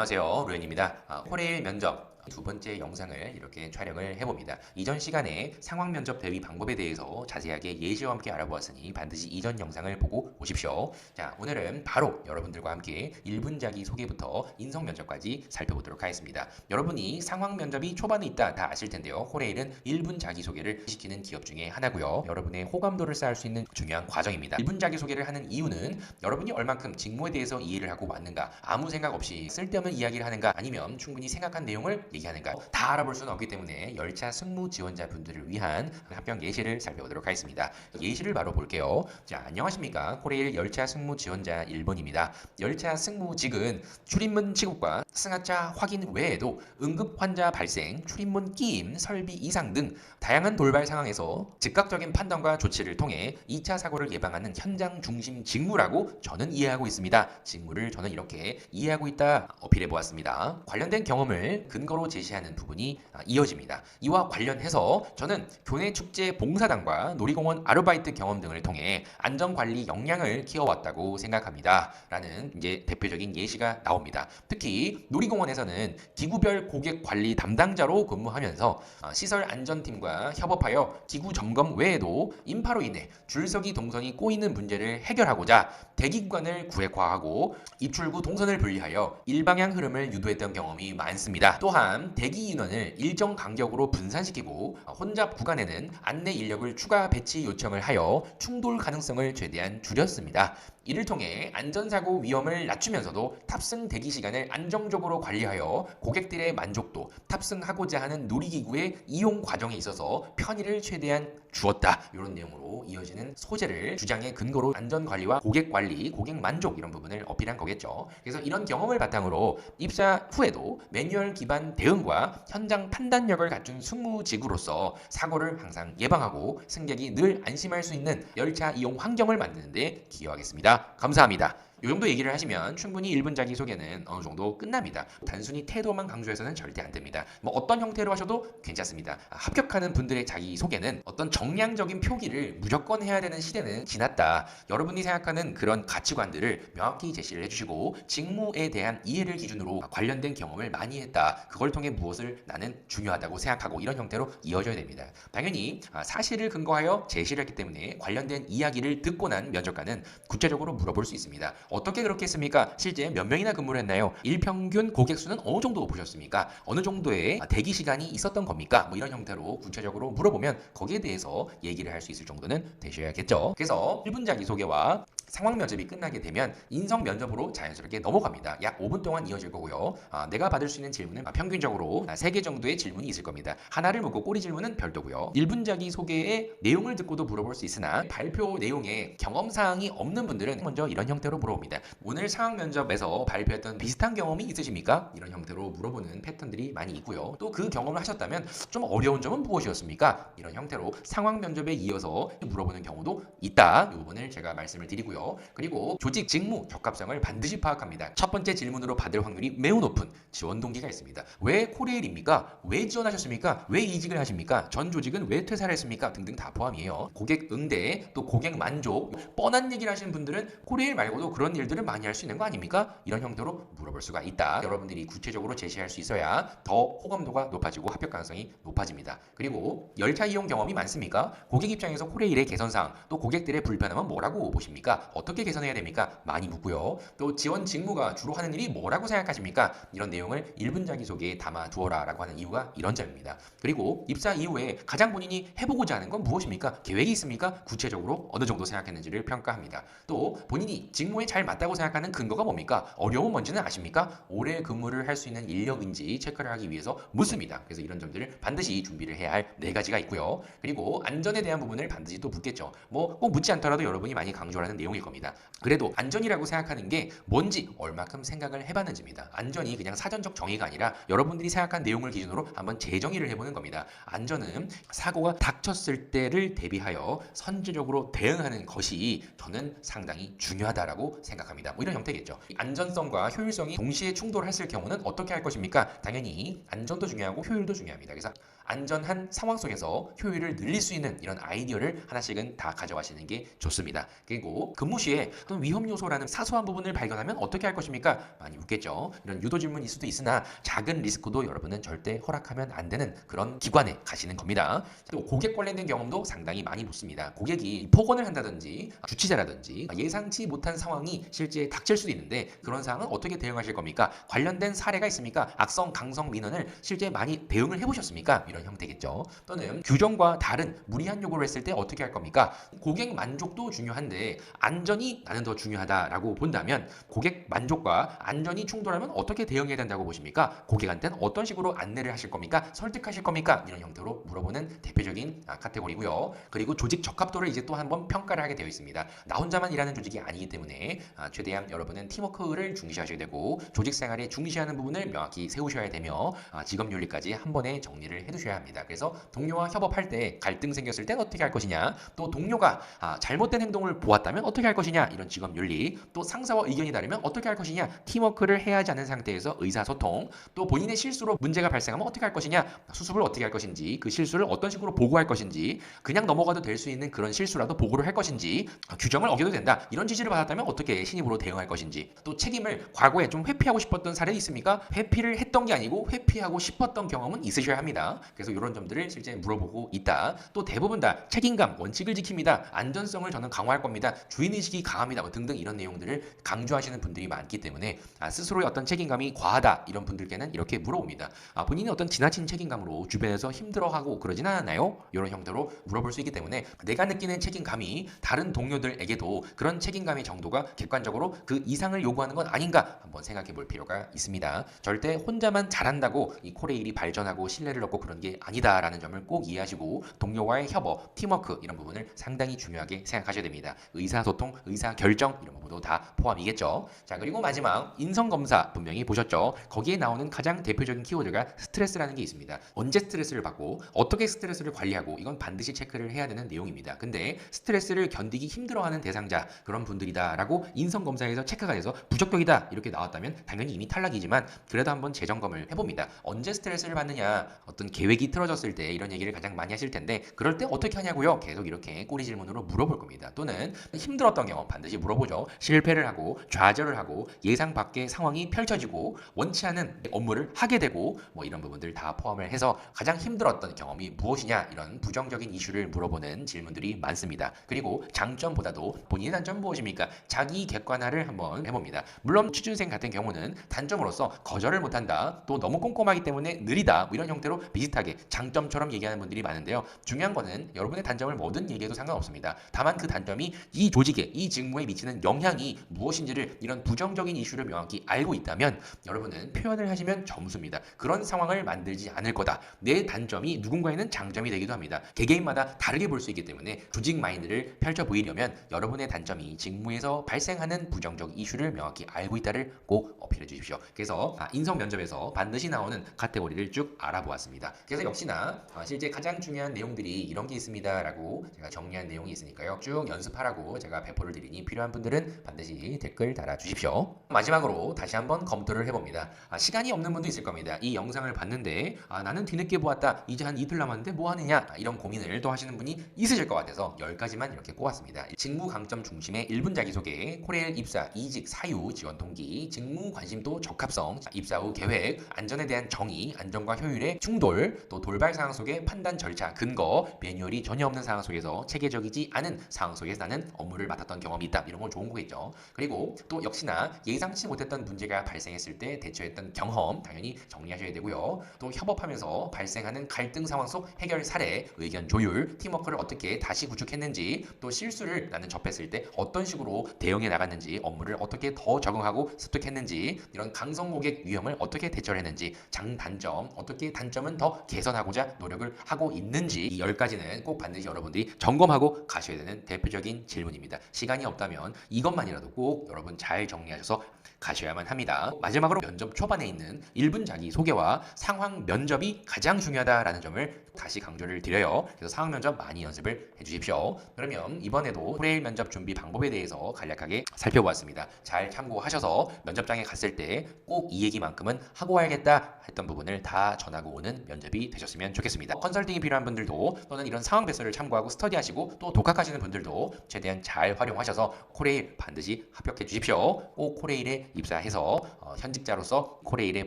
안녕하세요, 루엔입니다. 코레일 면접 두 번째 영상을 이렇게 촬영을 해봅니다. 이전 시간에 상황 면접 대비 방법에 대해서 자세하게 예시와 함께 알아보았으니 반드시 이전 영상을 보고 오십시오. 자, 오늘은 바로 여러분들과 함께 1분 자기 소개부터 인성 면접까지 살펴보도록 하겠습니다. 여러분이 상황 면접이 초반에 있다 다 아실 텐데요. 코레일은 1분 자기 소개를 시키는 기업 중에 하나고요. 여러분의 호감도를 쌓을 수 있는 중요한 과정입니다. 1분 자기 소개를 하는 이유는 여러분이 얼만큼 직무에 대해서 이해를 하고 왔는가, 아무 생각 없이 쓸데없는 이야기를 하는가, 아니면 충분히 생각한 내용을 얘기하는가, 다 알아볼 수는 없기 때문에 열차 승무 지원자분들을 위한 합격 예시를 살펴보도록 하겠습니다. 예시를 바로 볼게요. 자, 안녕하십니까. 코레일 열차 승무 지원자 1번입니다. 열차 승무직은 출입문 취급과 승하차 확인 외에도 응급 환자 발생, 출입문 끼임, 설비 이상 등 다양한 돌발 상황에서 즉각적인 판단과 조치를 통해 2차 사고를 예방하는 현장 중심 직무라고 저는 이해하고 있습니다. 직무를 저는 이렇게 이해하고 있다 어필해 보았습니다. 관련된 경험을 근거로 제시하는 부분이 이어집니다. 이와 관련해서 저는 교내 축제 봉사단과 놀이공원 아르바이트 경험 등을 통해 안전관리 역량을 키워왔다고 생각합니다. 라는 이제 대표적인 예시가 나옵니다. 특히 놀이공원에서는 기구별 고객 관리 담당자로 근무하면서 시설 안전팀과 협업하여 기구 점검 외에도 인파로 인해 줄서기 동선이 꼬이는 문제를 해결하고자 대기 구간을 구획화하고 입출구 동선을 분리하여 일방향 흐름을 유도했던 경험이 많습니다. 또한 대기 인원을 일정 간격으로 분산시키고 혼잡 구간에는 안내 인력을 추가 배치 요청을 하여 충돌 가능성을 최대한 줄였습니다. 이를 통해 안전사고 위험을 낮추면서도 탑승 대기 시간을 안정적으로 관리하여 고객들의 만족도, 탑승하고자 하는 놀이기구의 이용 과정에 있어서 편의를 최대한 주었다. 이런 내용으로 이어지는 소재를 주장의 근거로 안전관리와 고객관리, 고객만족 이런 부분을 어필한 거겠죠. 그래서 이런 경험을 바탕으로 입사 후에도 매뉴얼 기반 대응과 현장 판단력을 갖춘 승무직으로서 사고를 항상 예방하고 승객이 늘 안심할 수 있는 열차 이용 환경을 만드는 데 기여하겠습니다. 감사합니다. 이 정도 얘기를 하시면 충분히 1분 자기소개는 어느 정도 끝납니다. 단순히 태도만 강조해서는 절대 안 됩니다. 뭐 어떤 형태로 하셔도 괜찮습니다. 합격하는 분들의 자기소개는 어떤 정량적인 표기를 무조건 해야 되는 시대는 지났다. 여러분이 생각하는 그런 가치관들을 명확히 제시를 해주시고 직무에 대한 이해를 기준으로 관련된 경험을 많이 했다. 그걸 통해 무엇을 나는 중요하다고 생각하고 이런 형태로 이어져야 됩니다. 당연히 사실을 근거하여 제시를 했기 때문에 관련된 이야기를 듣고 난 면접관은 구체적으로 물어볼 수 있습니다. 어떻게 그렇게 했습니까? 실제 몇 명이나 근무를 했나요? 일평균 고객 수는 어느 정도 보셨습니까? 어느 정도의 대기 시간이 있었던 겁니까? 뭐 이런 형태로 구체적으로 물어보면 거기에 대해서 얘기를 할 수 있을 정도는 되셔야겠죠. 그래서 1분 자기소개와 상황 면접이 끝나게 되면 인성 면접으로 자연스럽게 넘어갑니다. 약 5분 동안 이어질 거고요. 내가 받을 수 있는 질문은 평균적으로 3개 정도의 질문이 있을 겁니다. 하나를 묻고 꼬리 질문은 별도고요. 1분 자기소개의 내용을 듣고도 물어볼 수 있으나 발표 내용에 경험사항이 없는 분들은 먼저 이런 형태로 물어봅니다. 오늘 상황 면접에서 발표했던 비슷한 경험이 있으십니까? 이런 형태로 물어보는 패턴들이 많이 있고요. 또 그 경험을 하셨다면 좀 어려운 점은 무엇이었습니까? 이런 형태로 상황 면접에 이어서 물어보는 경우도 있다. 이 부분을 제가 말씀을 드리고요. 그리고 조직 직무 적합성을 반드시 파악합니다. 첫 번째 질문으로 받을 확률이 매우 높은 지원 동기가 있습니다. 왜 코레일입니까? 왜 지원하셨습니까? 왜 이직을 하십니까? 전 조직은 왜 퇴사를 했습니까? 등등 다 포함이에요. 고객 응대, 또 고객 만족, 뻔한 얘기를 하시는 분들은 코레일 말고도 그런 일들을 많이 할 수 있는 거 아닙니까? 이런 형태로 물어볼 수가 있다. 여러분들이 구체적으로 제시할 수 있어야 더 호감도가 높아지고 합격 가능성이 높아집니다. 그리고 열차 이용 경험이 많습니까? 고객 입장에서 코레일의 개선사항, 또 고객들의 불편함은 뭐라고 보십니까? 어떻게 개선해야 됩니까? 많이 묻고요. 또 지원 직무가 주로 하는 일이 뭐라고 생각하십니까? 이런 내용을 1분 자기소개에 담아 두어라 라고 하는 이유가 이런 점입니다. 그리고 입사 이후에 가장 본인이 해보고자 하는 건 무엇입니까? 계획이 있습니까? 구체적으로 어느 정도 생각했는지를 평가합니다. 또 본인이 직무에 잘 맞다고 생각하는 근거가 뭡니까? 어려움은 뭔지는 아십니까? 오래 근무를 할 수 있는 인력인지 체크를 하기 위해서 묻습니다. 그래서 이런 점들을 반드시 준비를 해야 할 4가지가 있고요. 그리고 안전에 대한 부분을 반드시 또 묻겠죠. 뭐 꼭 묻지 않더라도 여러분이 많이 강조하는 내용일 겁니다. 그래도 안전이라고 생각하는 게 뭔지 얼마큼 생각을 해봤는지입니다. 안전이 그냥 사전적 정의가 아니라 여러분들이 생각한 내용을 기준으로 한번 재정의를 해보는 겁니다. 안전은 사고가 닥쳤을 때를 대비하여 선제적으로 대응하는 것이 저는 상당히 중요하다라고 생각합니다. 뭐 이런 형태겠죠. 안전성과 효율성이 동시에 충돌했을 경우는 어떻게 할 것입니까? 당연히 안전도 중요하고 효율도 중요합니다. 그래서 안전한 상황 속에서 효율을 늘릴 수 있는 이런 아이디어를 하나씩은 다 가져가시는 게 좋습니다. 그리고 근무 시에 어떤 위험 요소라는 사소한 부분을 발견하면 어떻게 할 것입니까? 많이 웃겠죠. 이런 유도 질문일 수도 있으나 작은 리스크도 여러분은 절대 허락하면 안 되는 그런 기관에 가시는 겁니다. 또 고객 관련된 경험도 상당히 많이 묻습니다. 고객이 폭언을 한다든지 주치자라든지 예상치 못한 상황이 실제 닥칠 수도 있는데 그런 상황은 어떻게 대응하실 겁니까? 관련된 사례가 있습니까? 악성, 강성 민원을 실제 많이 대응을 해보셨습니까? 이런 형태겠죠. 또는 규정과 다른 무리한 요구를 했을 때 어떻게 할 겁니까? 고객 만족도 중요한데 안전이 나는 더 중요하다라고 본다면 고객 만족과 안전이 충돌하면 어떻게 대응해야 된다고 보십니까? 고객한테는 어떤 식으로 안내를 하실 겁니까? 설득하실 겁니까? 이런 형태로 물어보는 대표적인 카테고리고요. 그리고 조직 적합도를 이제 또 한번 평가를 하게 되어 있습니다. 나 혼자만 일하는 조직이 아니기 때문에 최대한 여러분은 팀워크를 중시하셔야 되고 조직 생활에 중시하는 부분을 명확히 세우셔야 되며 직업 윤리까지 한 번에 정리를 해두셔야 합니다. 그래서 동료와 협업할 때 갈등 생겼을 땐 어떻게 할 것이냐, 또 동료가 잘못된 행동을 보았다면 어떻게 할 것이냐, 이런 직업 윤리, 또 상사와 의견이 다르면 어떻게 할 것이냐, 팀워크를 해야 하지 않은 상태에서 의사소통, 또 본인의 실수로 문제가 발생하면 어떻게 할 것이냐, 수습을 어떻게 할 것인지, 그 실수를 어떤 식으로 보고할 것인지, 그냥 넘어가도 될 수 있는 그런 실수라도 보고를 할 것인지, 규정을 어겨도 된다, 이런 지시를 받았다면 어떻게 신입으로 대응할 것인지, 또 책임을 과거에 좀 회피하고 싶었던 사례 있습니까? 회피를 했던 게 아니고 회피하고 싶었던 경험은 있으셔야 합니다. 그래서 이런 점들을 실제 물어보고 있다. 또 대부분 다 책임감, 원칙을 지킵니다. 안전성을 저는 강화할 겁니다. 주인의식이 강합니다. 뭐 등등 이런 내용들을 강조하시는 분들이 많기 때문에 스스로의 어떤 책임감이 과하다 이런 분들께는 이렇게 물어봅니다. 본인이 어떤 지나친 책임감으로 주변에서 힘들어하고 그러진 않았나요? 이런 형태로 물어볼 수 있기 때문에 내가 느끼는 책임감이 다른 동료들에게도 그런 책임감의 정도가 객관적으로 그 이상을 요구하는 건 아닌가 한번 생각해 볼 필요가 있습니다. 절대 혼자만 잘한다고 이 코레일이 발전하고 신뢰를 얻고 그런 게 아니다라는 점을 꼭 이해하시고 동료와의 협업, 팀워크 이런 부분을 상당히 중요하게 생각하셔야 됩니다. 의사소통, 의사결정 이런 부분도 다 포함이겠죠. 자, 그리고 마지막 인성검사 분명히 보셨죠? 거기에 나오는 가장 대표적인 키워드가 스트레스라는 게 있습니다. 언제 스트레스를 받고 어떻게 스트레스를 관리하고 이건 반드시 체크를 해야 되는 내용입니다. 근데 스트레스를 견디기 힘들어하는 대상자 그런 분들이다라고 인성검사에서 체크가 돼서 부적격이다 이렇게 나왔다면 당연히 이미 탈락이지만 그래도 한번 재점검을 해봅니다. 언제 스트레스를 받느냐, 어떤 계획이 틀어졌을 때 이런 얘기를 가장 많이 하실 텐데 그럴 때 어떻게 하냐고요? 계속 이렇게 꼬리 질문으로 물어볼 겁니다. 또는 힘들었던 경험 반드시 물어보죠. 실패를 하고 좌절을 하고 예상 밖의 상황이 펼쳐지고 원치 않은 업무를 하게 되고 뭐 이런 부분들 다 포함을 해서 가장 힘들었던 경험이 무엇이냐 이런 부정적인 이슈를 물어보는 질문들이 많습니다. 그리고 장점보다도 본인의 단점 무엇입니까? 자기 객관화를 한번 해봅니다. 물론 취준생 같은 경우는 단점으로서 거절을 못한다, 또 너무 꼼꼼하기 때문에 느리다 뭐 이런 형태로 비슷하게 장점처럼 얘기하는 분들이 많은데요. 중요한 거는 여러분의 단점을 뭐든 얘기해도 상관없습니다. 다만 그 단점이 이 조직에 이 직무에 미치는 영향이 무엇인지를 이런 부정적인 이슈를 명확히 알고 있다면 여러분은 표현을 하시면 점수입니다. 그런 상황을 만들지 않을 거다. 내 단점이 누군가에는 장점이 되기도 합니다. 개개인마다 다르게 볼 수 있기 때문에 조직 마인드를 펼쳐 보이려면 여러분의 단점이 직무에서 발생하는 부정적 이슈를 명확히 알고 있다를 꼭 어필해 주십시오. 그래서 인성 면접에서 반드시 나오는 카테고리를 쭉 알아보았습니다. 그래서 역시나 실제 가장 중요한 내용들이 이런 게 있습니다 라고 제가 정리한 내용이 있으니까요. 쭉 연습하라고 제가 배포를 드리니 필요한 분들은 반드시 댓글 달아주십시오. 마지막으로 다시 한번 검토를 해봅니다. 시간이 없는 분도 있을 겁니다. 이 영상을 봤는데 나는 뒤늦게 보았다. 이제 한 이틀 남았는데 뭐 하느냐 이런 고민을 또 하시는 분이 있으실 것 같아서 10가지만 이렇게 꼽았습니다. 직무 강점 중심의 1분 자기소개, 코레일 입사, 이직, 사유, 지원 동기, 직무 관심도 적합성, 입사 후 계획, 안전에 대한 정의, 안전과 효율의 충돌, 또 돌발 상황 속의 판단 절차, 근거, 매뉴얼이 전혀 없는 상황 속에서 체계적이지 않은 상황 속에서 나는 업무를 맡았던 경험이 있다. 이런 건 좋은 거겠죠. 그리고 또 역시나 예상치 못했던 문제가 발생했을 때 대처했던 경험 당연히 정리하셔야 되고요. 또 협업하면서 발생하는 갈등 상황 속 해결 사례, 의견 조율, 팀워크를 어떻게 다시 구축했는지, 또 실수를 나는 접했을 때 어떤 식으로 대응해 나갔는지, 업무를 어떻게 더 적응하고 습득했는지, 이런 강성 고객 위험을 어떻게 대처를 했는지, 장단점, 어떻게 단점은 더 개선하고자 노력을 하고 있는지, 이 10가지는 꼭 반드시 여러분들이 점검하고 가셔야 되는 대표적인 질문입니다. 시간이 없다면 이것만이라도 꼭 여러분 잘 정리하셔서 가셔야만 합니다. 마지막으로 면접 초반에 있는 1분 자기소개와 상황 면접이 가장 중요하다라는 점을 다시 강조를 드려요. 그래서 상황 면접 많이 연습을 해주십시오. 그러면 이번에도 코레일 면접 준비 방법에 대해서 간략하게 살펴보았습니다. 잘 참고하셔서 면접장에 갔을 때 꼭 이 얘기만큼은 하고 와야겠다 했던 부분을 다 전하고 오는 면접이 도입이 되셨으면 좋겠습니다. 컨설팅이 필요한 분들도 또는 이런 상황 배설을 참고하고 스터디하시고 또 독학하시는 분들도 최대한 잘 활용하셔서 코레일 반드시 합격해 주십시오. 꼭 코레일에 입사해서 현직자로서 코레일의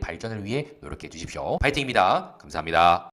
발전을 위해 노력해 주십시오. 파이팅입니다. 감사합니다.